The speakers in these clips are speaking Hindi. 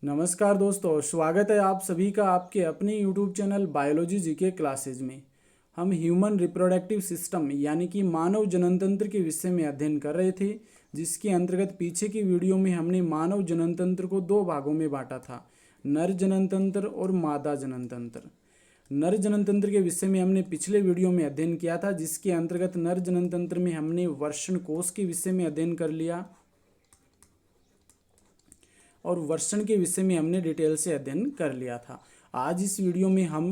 नमस्कार दोस्तों, स्वागत है आप सभी का आपके अपने YouTube channel biology GK classes में। हम ह्यूमन रिप्रोडक्टिव सिस्टम यानी कि मानव जननतंत्र के विषय में अध्ययन कर रहे थे, जिसके अंतर्गत पीछे की वीडियो में हमने मानव जननतंत्र को दो भागों में बांटा था, नर जननतंत्र और मादा जननतंत्र। नर जननतंत्र के विषय में हमने पिछले वीडियो में अध्ययन किया था, जिसके अंतर्गत नर जननतंत्र में हमने वर्षण कोश के विषय में अध्ययन कर लिया और वर्षण के विषय में हमने डिटेल से अध्ययन कर लिया था। आज इस वीडियो में हम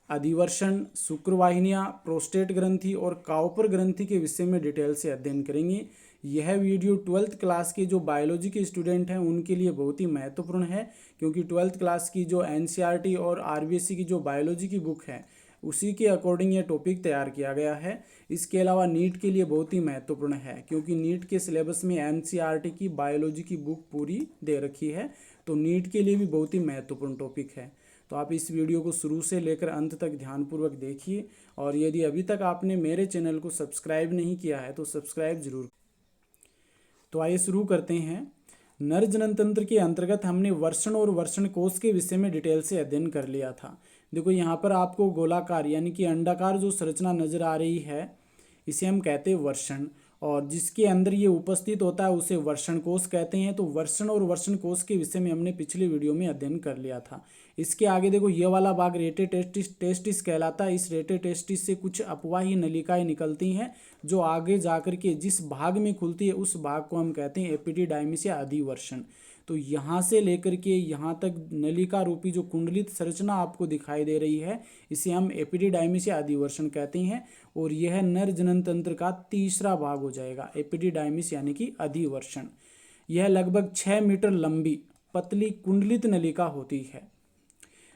अधिवर्षण, शुक्रवाहिनियाँ, प्रोस्टेट ग्रंथि और काउपर ग्रंथि के विषय में डिटेल से अध्ययन करेंगे। यह वीडियो 12th क्लास के जो बायोलॉजी के स्टूडेंट हैं उनके लिए बहुत ही महत्वपूर्ण है, क्योंकि 12th क्लास की जो NCERT और RBSE की जो बायोलॉजी की बुक है उसी के अकॉर्डिंग ये टॉपिक तैयार किया गया है। इसके अलावा नीट के लिए बहुत ही महत्वपूर्ण है, क्योंकि नीट के सिलेबस में NCERT की बायोलॉजी की बुक पूरी दे रखी है, तो नीट के लिए भी बहुत ही महत्वपूर्ण टॉपिक है। तो आप इस वीडियो को शुरू से लेकर अंत तक ध्यानपूर्वक देखिए, और यदि अभी तक आपने मेरे चैनल को सब्सक्राइब नहीं किया है तो सब्सक्राइब जरूर। तो आइए शुरू करते हैं। नर जननतंत्र के अंतर्गत हमने वर्षण और वर्षण कोश के विषय में डिटेल से अध्ययन कर लिया था। देखो यहाँ पर आपको गोलाकार यानी कि अंडाकार जो संरचना नजर आ रही है इसे हम कहते हैं वर्षण, और जिसके अंदर ये उपस्थित होता है उसे वर्षण कोश कहते हैं। तो वर्षण और वर्षण कोश के विषय में हमने पिछली वीडियो में अध्ययन कर लिया था। इसके आगे देखो ये वाला भाग रेटे टेस्टिस कहलाता है। इस रेटे टेस्टिस से कुछ अपवाही नलिकाएं निकलती हैं जो आगे जाकर के जिस भाग में खुलती है उस भाग को हम कहते हैं एपिडिडाइमिस या अधिवर्षण। तो यहाँ से लेकर के यहाँ तक नलिका रूपी जो कुंडलित संरचना आपको दिखाई दे रही है इसे हम एपिडिडाइमिस या अधिवर्षण कहते हैं, और यह नर जननतंत्र का तीसरा भाग हो जाएगा, एपिडिडाइमिस यानी कि अधिवर्षण। यह लगभग 6 मीटर लंबी पतली कुंडलित नलिका होती है।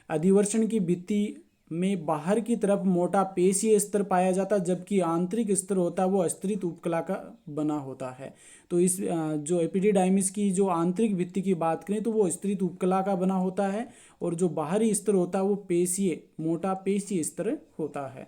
अधिवर्षण की भित्ति में बाहर की तरफ मोटा पेशीय स्तर पाया जाता है, जबकि आंतरिक स्तर होता है वो अस्थिरित उपकला का बना होता है। तो इस जो एपिडिडाइमिस की जो आंतरिक भित्ति की बात करें तो वो स्थिरित उपकला का बना होता है, और जो बाहरी स्तर होता है वो पेशीय मोटा पेशीय स्तर होता है।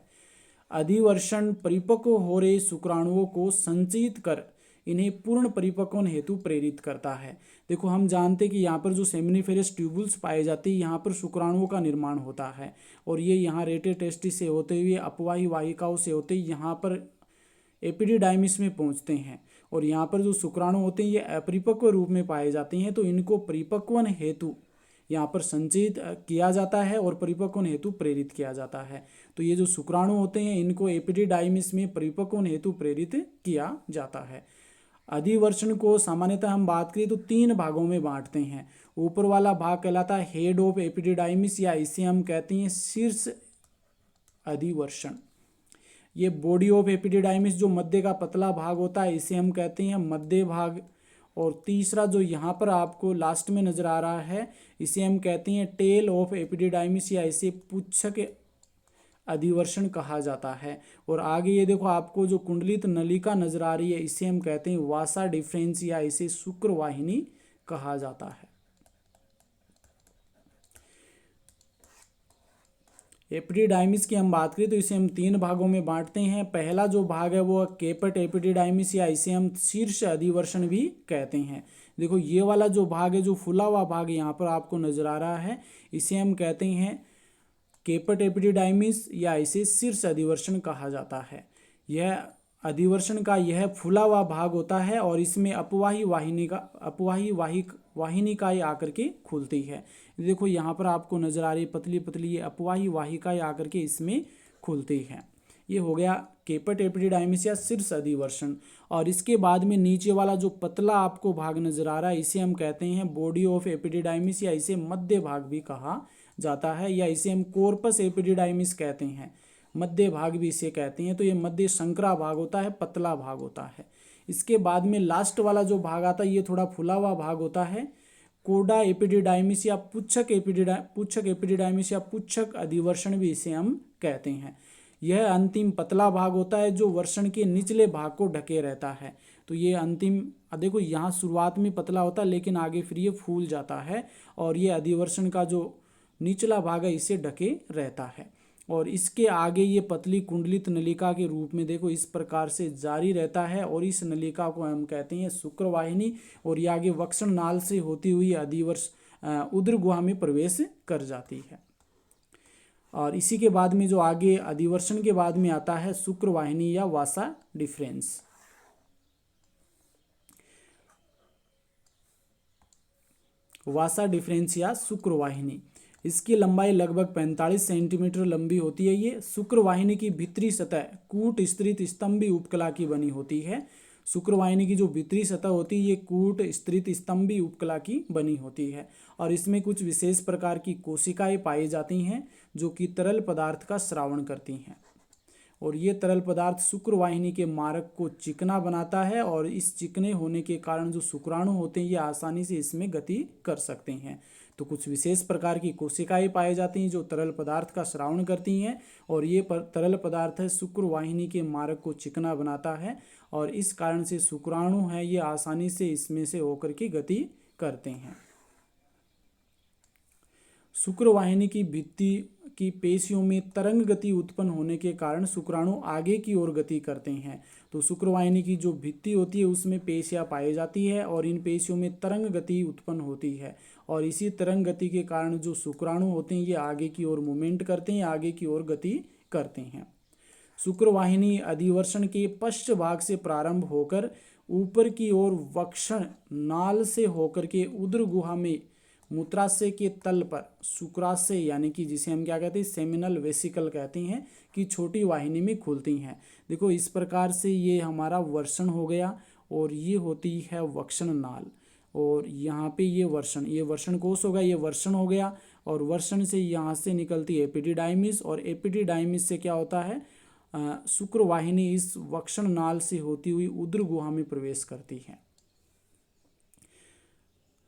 अधिवर्षण परिपक्व हो रहे शुक्राणुओं को संचित कर इन्हें पूर्ण परिपक्वन हेतु प्रेरित करता है। देखो हम जानते हैं कि यहाँ पर जो सेमिनिफेरस ट्यूबुल्स पाए जाते हैं यहाँ पर शुक्राणुओं का निर्माण होता है, और ये यहाँ रेटे टेस्टिस से होते हुए अपवाही वाहिकाओं से होते यहाँ पर एपिडिडाइमिस में पहुँचते हैं, और यहाँ पर जो शुक्राणु होते हैं ये अपरिपक्व रूप में पाए जाते हैं। तो इनको परिपक्वन हेतु यहाँ पर संचित किया जाता है और परिपक्वन हेतु प्रेरित किया जाता है। तो ये जो शुक्राणु होते हैं इनको एपिडिडाइमिस में परिपक्वन हेतु प्रेरित किया जाता है। अधिवर्षण को सामान्यतः हम बात करें तो 3 भागों में बांटते हैं। ऊपर वाला भाग कहलाता है हेड ऑफ एपिडिडाइमिस, या इसे हम कहते हैं शीर्ष अधिवर्षण। ये बॉडी ऑफ एपिडिडाइमिस जो मध्य का पतला भाग होता है इसे हम कहते हैं मध्य भाग। और तीसरा जो यहाँ पर आपको लास्ट में नजर आ रहा है इसे हम कहते हैं टेल ऑफ एपिडिडाइमिस, या इसे पुच्छक अधिवर्षण कहा जाता है। और आगे ये देखो आपको जो कुंडलित नलिका नजर आ रही है इसे हम कहते हैं वासा डिफरेंस, या इसे शुक्रवाहिनी कहा जाता है। एपिडिडाइमिस की हम बात करें तो इसे हम 3 भागों में बांटते हैं। पहला जो भाग है वो केपट एपिडिडाइमिस, या इसे हम शीर्ष अधिवर्षण भी कहते हैं। देखो ये वाला जो भाग है, जो फुला हुआ भाग यहाँ पर आपको नजर आ रहा है इसे हम कहते हैं केपट एपिडिडाइमिस, या इसे शीर्ष अधिवर्षण कहा जाता है। यह अधिवर्षण का यह फुला हुआ भाग होता है और इसमें अपवाही वाहिनिकाएं आकर के खुलती है। देखो यहाँ पर आपको नजर आ रही है पतली पतली ये अपवाही वाहिकाएं आकर के इसमें खुलती है। ये हो गया केपट एपिडिडाइमिस या शीर्ष अधिवर्षण। और इसके बाद में नीचे वाला जो पतला आपको भाग नजर आ रहा है इसे हम कहते हैं बॉडी ऑफ एपिडिडाइमिस, या इसे मध्य भाग भी कहा जाता है, या इसे हम कॉर्पस एपिडिडाइमिस कहते हैं, मध्य भाग भी इसे कहते हैं। तो ये मध्य संकरा भाग होता है, पतला भाग होता है। इसके बाद में लास्ट वाला जो भाग आता है ये थोड़ा फुला हुआ भाग होता है, कोडा एपिडिडाइमिस या पुच्छक एपिडिडाइमिस या पुच्छक अधिवर्षण भी इसे हम कहते हैं। यह अंतिम पतला भाग होता है जो वर्षण के निचले भाग को ढके रहता है। तो ये अंतिम देखो यहाँ शुरुआत में पतला होता है लेकिन आगे फिर ये फूल जाता है, और ये अधिवर्षण का जो निचला भाग है इसे ढके रहता है। और इसके आगे ये पतली कुंडलित नलिका के रूप में देखो इस प्रकार से जारी रहता है, और इस नलिका को हम कहते हैं शुक्रवाहिनी। और ये आगे वक्षण नाल से होती हुई उदर गुहा में प्रवेश कर जाती है। और इसी के बाद में जो आगे अधिवर्षण के बाद में आता है शुक्रवाहिनी या वासा डिफरेंस। वासा डिफरेंस या शुक्रवाहिनी, इसकी लंबाई लगभग 45 सेंटीमीटर लंबी होती है। ये शुक्रवाहिनी की भीतरी सतह कूट स्थित स्तंभी उपकला की बनी होती है। शुक्रवाहिनी की जो भीतरी सतह होती है ये कूट स्थित स्तंभी उपकला की बनी होती है और इसमें कुछ विशेष प्रकार की कोशिकाएं पाई जाती हैं जो कि तरल पदार्थ का स्रावण करती हैं और ये तरल पदार्थ शुक्रवाहिनी के मार्ग को चिकना बनाता है और इस चिकने होने के कारण जो शुक्राणु होते हैं ये आसानी से इसमें गति कर सकते हैं। तो कुछ विशेष प्रकार की कोशिकाएं पाई जाती हैं जो तरल पदार्थ का स्रावण करती हैं और ये तरल पदार्थ है शुक्रवाहिनी के मार्ग को चिकना बनाता है और इस कारण से शुक्राणु है ये आसानी से इसमें से होकर के गति करते हैं। शुक्रवाहिनी की भित्ति की पेशियों में तरंग गति उत्पन्न होने के कारण शुक्राणु आगे की ओर गति करते हैं। तो शुक्रवाहिनी की जो भित्ति होती है उसमें पेशियां पाई जाती है और इन पेशियों में तरंग गति उत्पन्न होती है और इसी तरंग गति के कारण जो शुक्राणु होते हैं ये आगे की ओर मूवमेंट करते हैं, आगे की ओर गति करते हैं। शुक्रवाहिनी अधिवर्षण के पश्च भाग से प्रारंभ होकर ऊपर की ओर वक्षण नाल से होकर के उदर गुहा में मूत्राशय के तल पर शुक्राशय यानी कि जिसे हम क्या कहते हैं सेमिनल वेसिकल कहते हैं कि छोटी वाहिनी में खुलती हैं। देखो इस प्रकार से ये हमारा वर्षण हो गया और ये होती है वक्षण नाल और यहाँ पे ये वर्षण कोश होगा, ये वर्षण हो गया और वर्षण से यहाँ से निकलती है एपिडिडाइमिस और एपिडिडाइमिस से क्या होता है शुक्रवाहिनी इस वक्षण नाल से होती हुई उदर गुहा में प्रवेश करती है।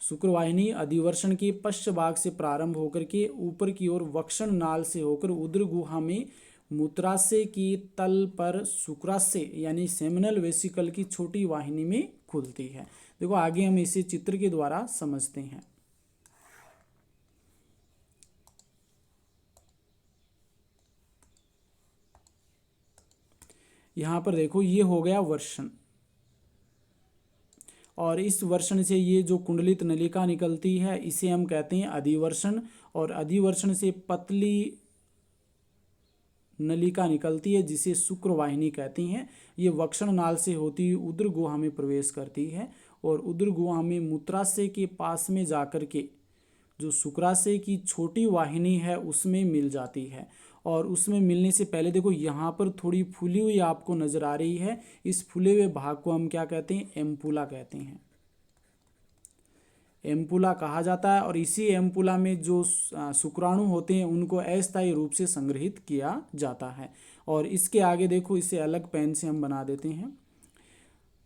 शुक्रवाहिनी अधिवर्षण के पश्च भाग से प्रारंभ होकर के ऊपर की ओर वक्षण नाल से होकर उदर गुहा में मूत्राशय की तल पर शुक्राशय यानी सेमिनल वेसिकल की छोटी वाहिनी में खुलती है। देखो आगे हम इसे चित्र के द्वारा समझते हैं। यहाँ पर देखो ये हो गया वर्षण और इस वर्षण से ये जो कुंडलित नलिका निकलती है इसे हम कहते हैं अधिवर्षण और अधिवर्षण से पतली नलिका निकलती है जिसे शुक्रवाहिनी कहती हैं। ये वक्षण नाल से होती हुई उदर गुहा में प्रवेश करती है और उदर गुहा में मूत्राशय के पास में जाकर के जो शुक्राशय की छोटी वाहिनी है उसमें मिल जाती है और उसमें मिलने से पहले देखो यहाँ पर थोड़ी फूली हुई आपको नजर आ रही है। इस फूले हुए भाग को हम क्या कहते हैं एम्पुला कहते हैं, एम्पुला कहा जाता है और इसी एम्पुला में जो शुक्राणु होते हैं उनको अस्थायी रूप से संग्रहित किया जाता है। और इसके आगे देखो इसे अलग पेन से हम बना देते हैं।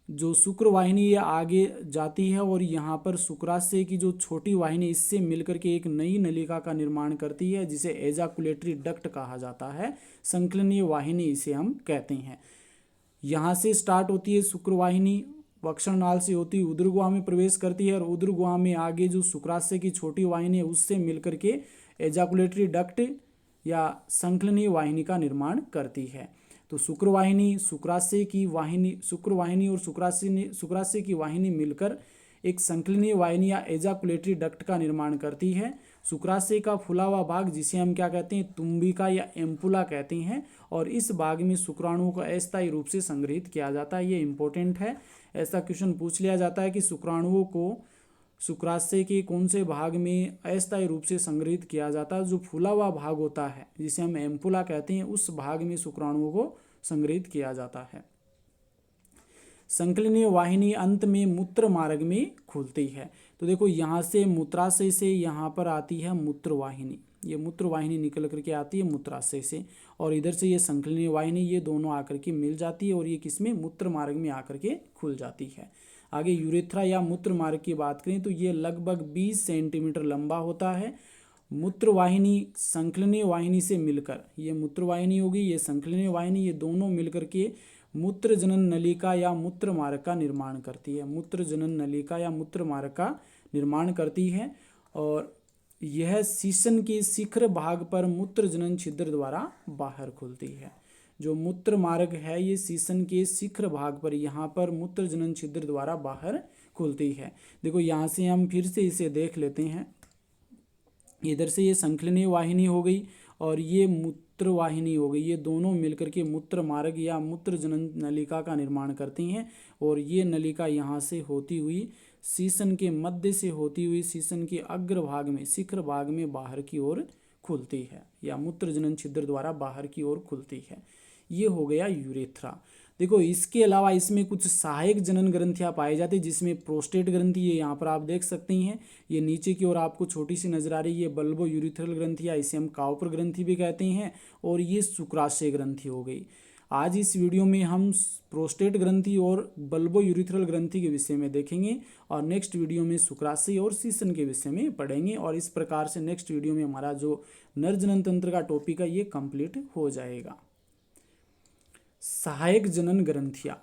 जो शुक्रवाहिनी ये आगे जाती है और यहाँ पर शुक्राशय की जो छोटी वाहिनी इससे मिलकर के एक नई नलिका का निर्माण करती है जिसे एजाकुलेटरी डक्ट कहा जाता है, संकलनीय वाहिनी इसे हम कहते हैं। यहाँ से स्टार्ट होती है शुक्रवाहिनी, वक्षण नाल से होती है उदर गुहा में प्रवेश करती है और उदर गुहा में आगे जो शुक्राशय की छोटी वाहिनी है उससे मिलकर के एजाकुलेटरी डक्ट या संकलनीय वाहिनी का निर्माण करती है। तो शुक्रवाहिनी और शुक्राशय की वाहिनी मिलकर एक संकलनीय वाहिनी या एजाकुलेटरी डक्ट का निर्माण करती है। शुक्राशय का फुला हुआ भाग जिसे हम क्या कहते हैं तुम्बिका या एम्पुला कहते हैं और इस भाग में शुक्राणुओं को अस्थायी रूप से संग्रहित किया जाता है। ये इंपॉर्टेंट है, ऐसा क्वेश्चन पूछ लिया जाता है कि शुक्राणुओं को शुक्राशय के कौन से भाग में अस्थायी रूप से संग्रहित किया जाता है। जो फूला हुआ भाग होता है जिसे हम एम्पुला कहते हैं उस भाग में शुक्राणुओं को संग्रहित किया जाता है। संकलनीय वाहिनी अंत में मूत्र मार्ग में खुलती है। तो देखो यहाँ से मूत्राशय से यहाँ पर आती है मूत्रवाहिनी, ये मूत्रवाहिनी निकल करके आती है मूत्राशय से और इधर से ये संकलनीय वाहिनी, ये दोनों आकर के मिल जाती है और ये किसमें मूत्र मार्ग में आकर के खुल जाती है। आगे यूरेथ्रा या मूत्र मार्ग की बात करें तो ये लगभग 20 सेंटीमीटर लंबा होता है। मूत्रवाहिनी संकलनीय वाहिनी से मिलकर, ये मूत्रवाहिनी होगी, ये संकलनीय वाहिनी, ये दोनों मिलकर के मूत्र जनन नलिका या मूत्र मार्ग का निर्माण करती है। मूत्र जनन नलिका या मूत्र मार्ग का निर्माण करती है और यह सीसन के शिखर भाग पर मूत्र जनन छिद्र द्वारा बाहर खुलती है। जो मूत्र मार्ग है ये सीसन के शिखर भाग पर यहाँ पर मूत्र जनन छिद्र द्वारा बाहर खुलती है। देखो यहाँ से हम फिर से इसे देख लेते हैं। इधर से ये संकलनीय वाहिनी हो गई और ये मूत्र वाहिनी हो गई। ये दोनों मिलकर के मूत्र मार्ग या मूत्र जनन नलिका का निर्माण करती हैं और ये नलिका यहाँ से होती हुई शीशन के मध्य से होती हुई शीशन के अग्रभाग में शिखर भाग में बाहर की ओर खुलती है या मूत्र जनन छिद्र द्वारा बाहर की ओर खुलती है। ये हो गया यूरेथ्रा। देखो इसके अलावा इसमें कुछ सहायक जनन ग्रंथियां पाई जाती है जिसमें प्रोस्टेट ग्रंथि, ये यहाँ पर आप देख सकते हैं, ये नीचे की ओर आपको छोटी सी नजर आ रही है, ये बल्बो यूरिथ्रल ग्रंथि या इसे हम काउपर ग्रंथि भी कहते हैं, और ये शुक्राशय ग्रंथि हो गई। आज इस वीडियो में हम प्रोस्टेट ग्रंथि और बल्बो यूरिथ्रल ग्रंथि के विषय में देखेंगे और नेक्स्ट वीडियो में शुक्राशय और शीशन के विषय में पढ़ेंगे और इस प्रकार से नेक्स्ट वीडियो में हमारा जो नर जनन तंत्र का टॉपिक है ये कंप्लीट हो जाएगा। सहायक जनन ग्रंथियां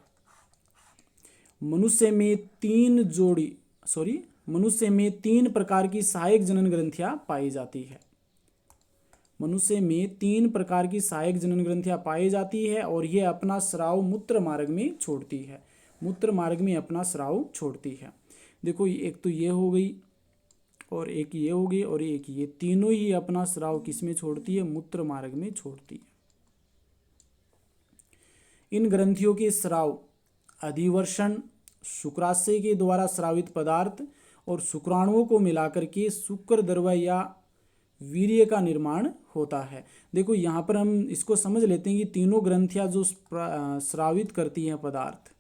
मनुष्य में तीन प्रकार की सहायक जनन ग्रंथियां पाई जाती है। मनुष्य में 3 प्रकार की सहायक जनन ग्रंथियां पाई जाती है और ये अपना स्राव मूत्र मार्ग में छोड़ती है। मूत्र मार्ग में अपना स्राव छोड़ती है। देखो एक तो ये हो गई और एक ये हो गई और एक ये, तीनों ही अपना स्राव किस में छोड़ती है? मूत्र मार्ग में छोड़ती है। इन ग्रंथियों के स्राव अधिवर्षण, शुक्राशय के द्वारा स्रावित पदार्थ और शुक्राणुओं को मिलाकर के शुक्रद्रव्य या वीर्य का निर्माण होता है। देखो यहाँ पर हम इसको समझ लेते हैं कि तीनों ग्रंथियां जो स्रावित करती हैं पदार्थ,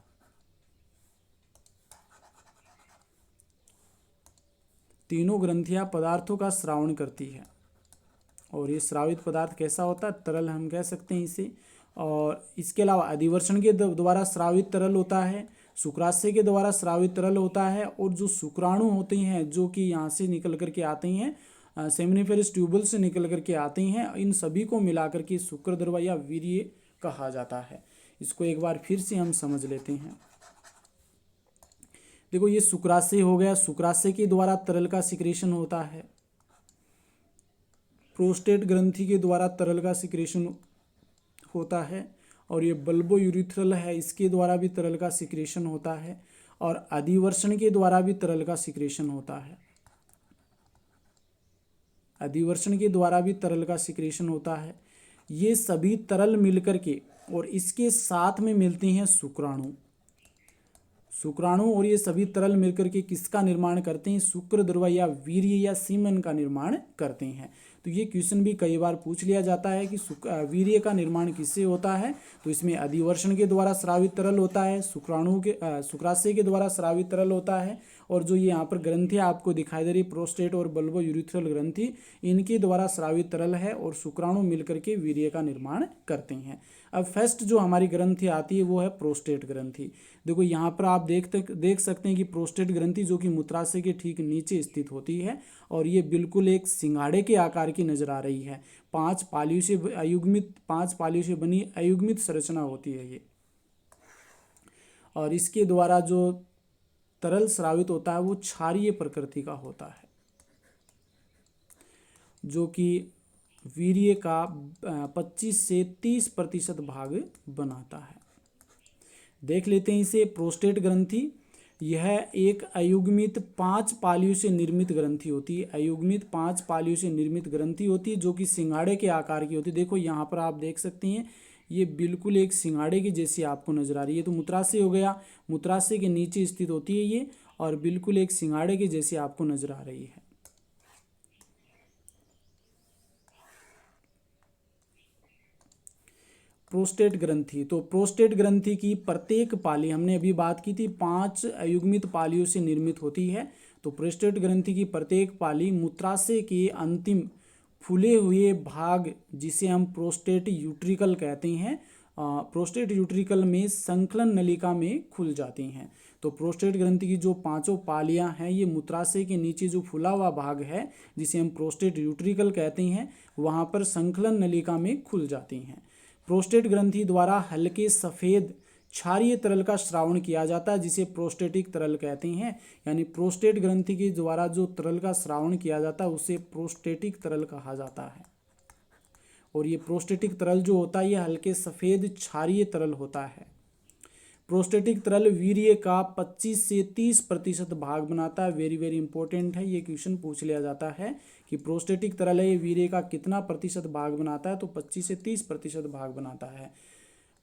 तीनों ग्रंथियां पदार्थों का श्रावण करती है और ये स्रावित पदार्थ कैसा होता है? तरल हम कह सकते हैं इसे। और इसके अलावा अधिवर्षण के द्वारा स्रावित तरल होता है, शुक्राशय के द्वारा स्रावित तरल होता है, और जो शुक्राणु होते हैं जो कि यहाँ से निकल करके आते हैं सेमिनिफेरस ट्यूबल से निकल करके आते हैं, इन सभी को मिलाकर के शुक्रद्रव्य या वीर्य कहा जाता है। इसको एक बार फिर से हम समझ लेते हैं। देखो ये शुक्राशय हो गया, शुक्राशय के द्वारा तरल का सिक्रेशन होता है, प्रोस्टेट ग्रंथि के द्वारा तरल का सिक्रेशन होता है, और ये बल्बो यूरिथ्रल है इसके द्वारा भी तरल का सिक्रेशन होता है, और अधिवर्षण के द्वारा भी तरल का सिक्रेशन होता है। अधिवर्षण के द्वारा भी तरल का सिक्रेशन होता है। ये सभी तरल मिलकर के और इसके साथ में मिलते हैं शुक्राणु। और ये सभी तरल मिलकर के किसका निर्माण करते हैं? शुक्रद्रव्य या वीर्य या सीमन का निर्माण करते हैं। तो ये क्वेश्चन भी कई बार पूछ लिया जाता है कि वीर्य का निर्माण किससे होता है? तो इसमें अधिवर्षण के द्वारा स्रावित तरल होता है, शुक्राशय के द्वारा स्रावित तरल होता है, और जो ये यहाँ पर ग्रंथियाँ आपको दिखाई दे रही प्रोस्टेट और बल्बो यूरिथ्रल ग्रंथि, इनके द्वारा स्रावित तरल है और शुक्राणु मिलकर के वीर्य का निर्माण करते हैं। अब फर्स्ट जो हमारी ग्रंथि आती है वो है प्रोस्टेट ग्रंथि। देखो यहाँ पर आप देख सकते हैं कि प्रोस्टेट ग्रंथि जो कि मूत्राशय के ठीक नीचे स्थित होती है और ये बिल्कुल एक सिंगाड़े के आकार की नजर आ रही है। 5 पालियों से बनी अयुग्मित संरचना होती है ये, और इसके द्वारा जो तरल स्रावित होता है वो क्षारीय प्रकृति का होता है, जो कि वीर्य का 25 से 30% भाग बनाता है। देख लेते हैं इसे। प्रोस्टेट ग्रंथि यह एक अयुग्मित 5 पालियों से निर्मित ग्रंथि होती है। अयुग्मित 5 पालियों से निर्मित ग्रंथि होती है जो कि सिंगाड़े के आकार की होती है। देखो यहाँ पर आप देख सकते हैं ये बिल्कुल एक सिंगाड़े की जैसी आपको नजर आ रही है। तो मूत्राशय हो गया, मूत्राशय के नीचे स्थित होती है ये और बिल्कुल एक सिंगाड़े की जैसी आपको नजर आ रही है। प्रोस्टेट ग्रंथि, तो प्रोस्टेट ग्रंथि की प्रत्येक पाली, हमने अभी बात की थी 5 अयुग्मित पालियों से निर्मित होती है। तो प्रोस्टेट ग्रंथि की प्रत्येक पाली मूत्राशय के अंतिम फूले हुए भाग जिसे हम प्रोस्टेट यूट्रिकल कहते हैं, प्रोस्टेट यूट्रिकल में संकलन नलिका में खुल जाती हैं। तो प्रोस्टेट ग्रंथि की जो 5 पालियां हैं ये मूत्राशय के नीचे जो फूला हुआ भाग है जिसे हम प्रोस्टेट यूट्रिकल कहते हैं वहाँ पर संकलन नलिका में खुल जाती हैं। प्रोस्टेट ग्रंथि द्वारा हल्के सफ़ेद क्षारीय तरल का श्रावण किया जाता है जिसे प्रोस्टेटिक तरल कहते हैं। यानी प्रोस्टेट ग्रंथि के द्वारा जो तरल का श्रावण किया जाता है उसे प्रोस्टेटिक तरल कहा जाता है। और ये प्रोस्टेटिक तरल जो होता है ये हल्के सफ़ेद क्षारीय तरल होता है। प्रोस्टेटिक तरल वीर्य का 25 से 30% भाग बनाता है। वेरी वेरी इंपॉर्टेंट है, ये क्वेश्चन पूछ लिया जाता है कि प्रोस्टेटिक तरल है वीर्य का कितना प्रतिशत भाग बनाता है, तो 25 से 30% भाग बनाता है।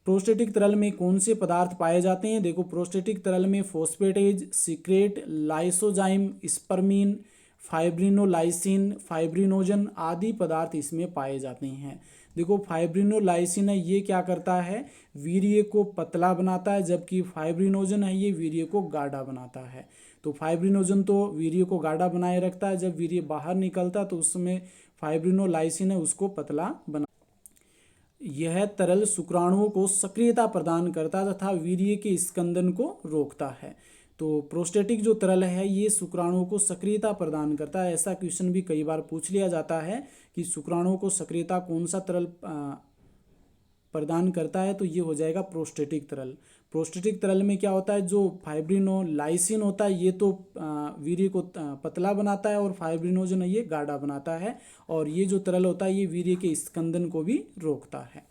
प्रोस्टेटिक तरल में कौन से पदार्थ पाए जाते हैं? देखो, प्रोस्टेटिक तरल में फॉस्फेटेज, सिक्रेट, लाइसोजाइम, स्पर्मीन, फाइब्रिनोलाइसिन, फाइब्रिनोजन आदि पदार्थ इसमें पाए जाते हैं। देखो, फाइब्रिनोलाइसिन है ये क्या करता है, वीर्य को पतला बनाता है, जबकि फाइब्रिनोजन है ये वीर्य को गाढ़ा बनाता है। तो फाइब्रिनोजन तो वीर्य को गाढ़ा बनाए रखता है, जब वीर्य बाहर निकलता तो उसमें फाइब्रिनोलाइसिन है उसको पतला बना। यह तरल शुक्राणुओं को सक्रियता प्रदान करता है तथा वीर्य के स्कंदन को रोकता है। तो प्रोस्टेटिक जो तरल है ये शुक्राणुओं को सक्रियता प्रदान करता है। ऐसा क्वेश्चन भी कई बार पूछ लिया जाता है कि शुक्राणुओं को सक्रियता कौन सा तरल प्रदान करता है, तो ये हो जाएगा प्रोस्टेटिक तरल। प्रोस्टेटिक तरल में क्या होता है, जो फाइब्रिनोलाइसिन होता है ये तो वीर्य को पतला बनाता है और फाइब्रिनोजन ये गाढ़ा बनाता है, और ये जो तरल होता है ये वीर्य के स्कंदन को भी रोकता है।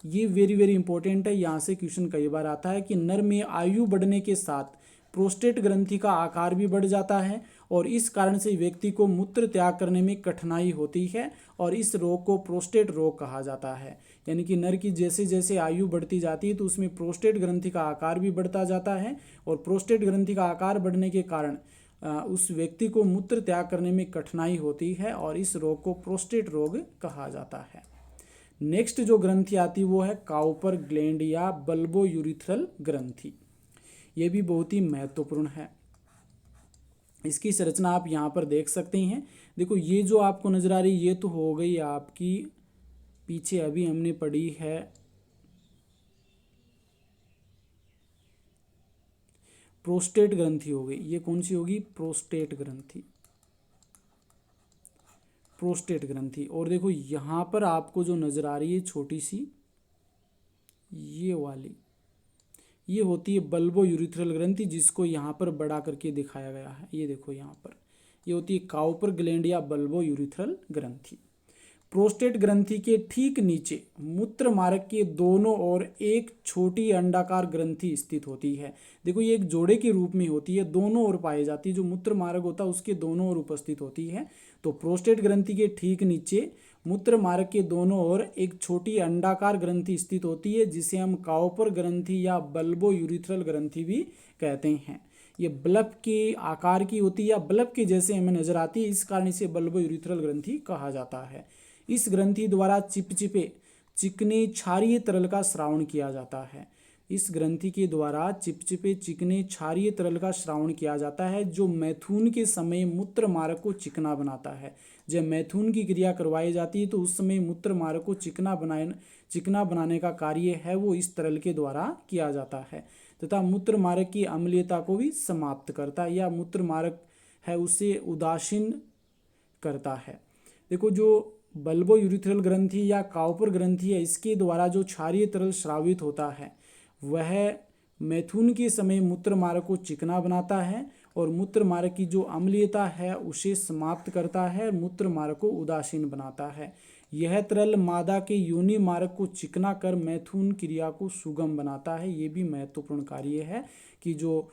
ये वेरी वेरी इंपॉर्टेंट है, यहाँ से क्वेश्चन कई बार आता है कि नर में आयु बढ़ने के साथ प्रोस्टेट ग्रंथि का आकार भी बढ़ जाता है और इस कारण से व्यक्ति को मूत्र त्याग करने में कठिनाई होती है और इस रोग को प्रोस्टेट रोग कहा जाता है। यानी कि नर की जैसे जैसे आयु बढ़ती जाती है तो उसमें प्रोस्टेट ग्रंथि का आकार भी बढ़ता जाता है और प्रोस्टेट ग्रंथि का आकार बढ़ने के कारण उस व्यक्ति को मूत्र त्याग करने में कठिनाई होती है और इस रोग को प्रोस्टेट रोग कहा जाता है। नेक्स्ट जो ग्रंथि आती है वो है काउपर ग्लैंड या बल्बो यूरिथ्रल ग्रंथि। ये भी बहुत ही महत्वपूर्ण है। इसकी संरचना आप यहाँ पर देख सकते हैं। देखो, ये जो आपको नजर आ रही है ये तो हो गई आपकी, पीछे अभी हमने पढ़ी है प्रोस्टेट ग्रंथि हो गई। ये कौन सी होगी, प्रोस्टेट ग्रंथि, प्रोस्टेट ग्रंथि। और देखो यहाँ पर आपको जो नजर आ रही है छोटी सी ये वाली, ये होती है बल्बो यूरिथ्रल ग्रंथि, जिसको यहाँ पर बड़ा करके दिखाया गया है। ये देखो यहाँ पर ये होती है काउपर ग्लैंड या बल्बो यूरिथ्रल ग्रंथि। प्रोस्टेट ग्रंथि के ठीक नीचे मूत्र मार्ग के दोनों ओर एक छोटी अंडाकार ग्रंथि स्थित होती है। देखो, ये एक जोड़े के रूप में होती है, दोनों ओर पाई जाती है। जो मूत्र मार्ग होता है उसके दोनों ओर उपस्थित होती है। तो प्रोस्टेट ग्रंथि के ठीक नीचे मूत्र मार्ग के दोनों ओर एक छोटी अंडाकार ग्रंथि स्थित होती है, जिसे हम काउपर ग्रंथि या बल्बो यूरिथ्रल ग्रंथि भी कहते हैं। ये बल्ब के आकार की होती है या बल्ब के जैसे हमें नजर आती है, इस कारण इसे बल्बो यूरिथ्रल ग्रंथि कहा जाता है। इस ग्रंथि द्वारा चिपचिपे चिकने क्षारीय तरल का स्रावण किया जाता है। इस ग्रंथि के द्वारा चिपचिपे चिकने क्षारीय तरल का स्रावण किया जाता है, जो मैथुन के समय मूत्र मार्ग को चिकना बनाता है। जब मैथुन की क्रिया करवाई जाती है तो उस समय मूत्र मार्ग को चिकना बनाने का कार्य है वो इस तरल के द्वारा किया जाता है तथा मूत्र मार्ग की अम्लीयता को भी समाप्त करता है या मूत्र मार्ग है उसे उदासीन करता है। देखो, जो बल्बो यूरिथ्रल ग्रंथि या काउपर ग्रंथि है, इसके द्वारा जो क्षारीय तरल स्रावित होता है वह मैथुन के समय मूत्र मार्ग को चिकना बनाता है और मूत्र मार्ग की जो अम्लीयता है उसे समाप्त करता है, मूत्र मार्ग को उदासीन बनाता है। यह तरल मादा के योनि मार्ग को चिकना कर मैथुन क्रिया को सुगम बनाता है। ये भी महत्वपूर्ण कार्य है कि जो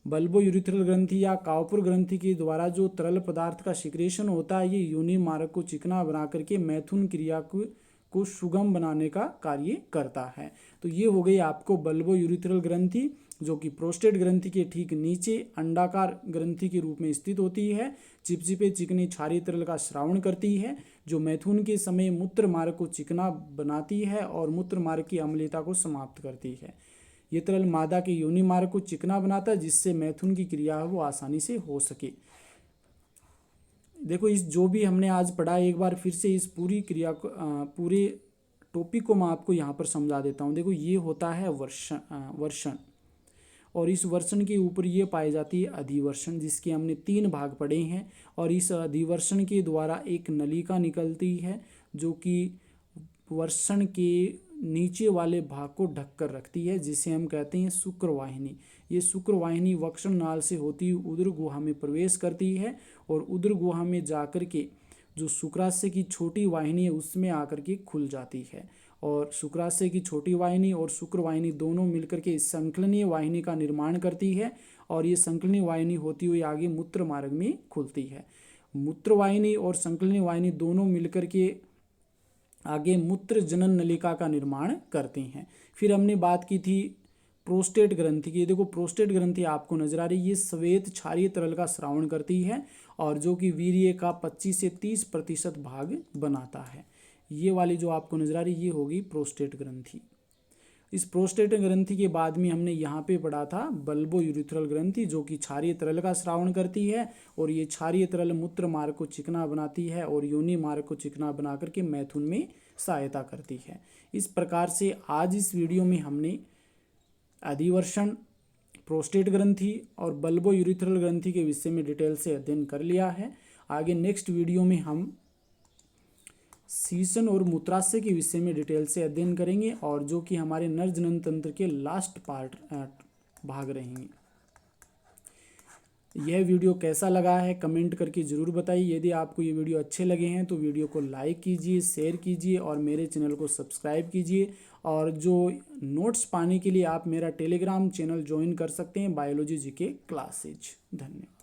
बल्बो यूरिथ्रल ग्रंथि या काउपर ग्रंथि के द्वारा जो तरल पदार्थ का सिक्रेशन होता है ये योनि मार्ग को चिकना बना करके मैथुन क्रिया को सुगम बनाने का कार्य करता है। तो ये हो गई आपको बल्बो यूरिथ्रल ग्रंथि, जो कि प्रोस्टेट ग्रंथि के ठीक नीचे अंडाकार ग्रंथि के रूप में स्थित होती है, चिपचिपे चिकनी क्षारीय तरल का स्रावण करती है, जो मैथुन के समय मूत्र मार्ग को चिकना बनाती है और मूत्र मार्ग की अम्लीयता को समाप्त करती है। ये तरल मादा के योनि मार्ग को चिकना बनाता है, जिससे मैथुन की क्रिया है वो आसानी से हो सके। देखो, इस जो भी हमने आज पढ़ा एक बार फिर से इस पूरी क्रिया को पूरे टॉपिक को मैं आपको यहाँ पर समझा देता हूँ। देखो, ये होता है वर्षण और इस वर्षण के ऊपर ये पाई जाती है अधिवर्षण, जिसके हमने 3 भाग पढ़े हैं। और इस अधिवर्षण के द्वारा एक नलिका निकलती है जो कि वर्षण के नीचे वाले भाग को ढककर रखती है, जिसे हम कहते हैं शुक्रवाहिनी। ये शुक्रवाहिनी वक्षण नाल से होती हुई उदर गुहा में प्रवेश करती है और उदर गुहा में जाकर के जो शुक्राशय की छोटी वाहिनी है उसमें आकर के खुल जाती है और शुक्राशय की छोटी वाहिनी और शुक्रवाहिनी दोनों मिलकर के इस संकलनीय वाहिनी का निर्माण करती है और ये संकलनीय वाहिनी होती हुई आगे मूत्र मार्ग में खुलती है। मूत्र वाहिनी और संकलनीय वाहिनी दोनों मिलकर के आगे मूत्र जनन नलिका का निर्माण करते हैं। फिर हमने बात की थी प्रोस्टेट ग्रंथि की। देखो प्रोस्टेट ग्रंथि आपको नजर आ रही है, ये श्वेत क्षारीय तरल का स्रावण करती है और जो कि वीर्य का 25 से 30% भाग बनाता है। ये वाली जो आपको नजर आ रही है ये होगी प्रोस्टेट ग्रंथि। इस प्रोस्टेट ग्रंथि के बाद में हमने यहाँ पे पढ़ा था बल्बो यूरिथ्रल ग्रंथि, जो कि क्षारीय तरल का स्रावण करती है और ये क्षारीय तरल मूत्र मार्ग को चिकना बनाती है और योनि मार्ग को चिकना बना करके मैथुन में सहायता करती है। इस प्रकार से आज इस वीडियो में हमने अधिवर्षण, प्रोस्टेट ग्रंथि और बल्बो यूरिथ्रल ग्रंथि के विषय में डिटेल से अध्ययन कर लिया है। आगे नेक्स्ट वीडियो में हम शीशन और मूत्राशय के विषय में डिटेल से अध्ययन करेंगे और जो कि हमारे नर जनन तंत्र के लास्ट भाग रहेंगे। यह वीडियो कैसा लगा है कमेंट करके ज़रूर बताइए। यदि आपको ये वीडियो अच्छे लगे हैं तो वीडियो को लाइक कीजिए, शेयर कीजिए और मेरे चैनल को सब्सक्राइब कीजिए। और जो नोट्स पाने के लिए आप मेरा टेलीग्राम चैनल ज्वाइन कर सकते हैं, बायोलॉजी जीके क्लासेज। धन्यवाद।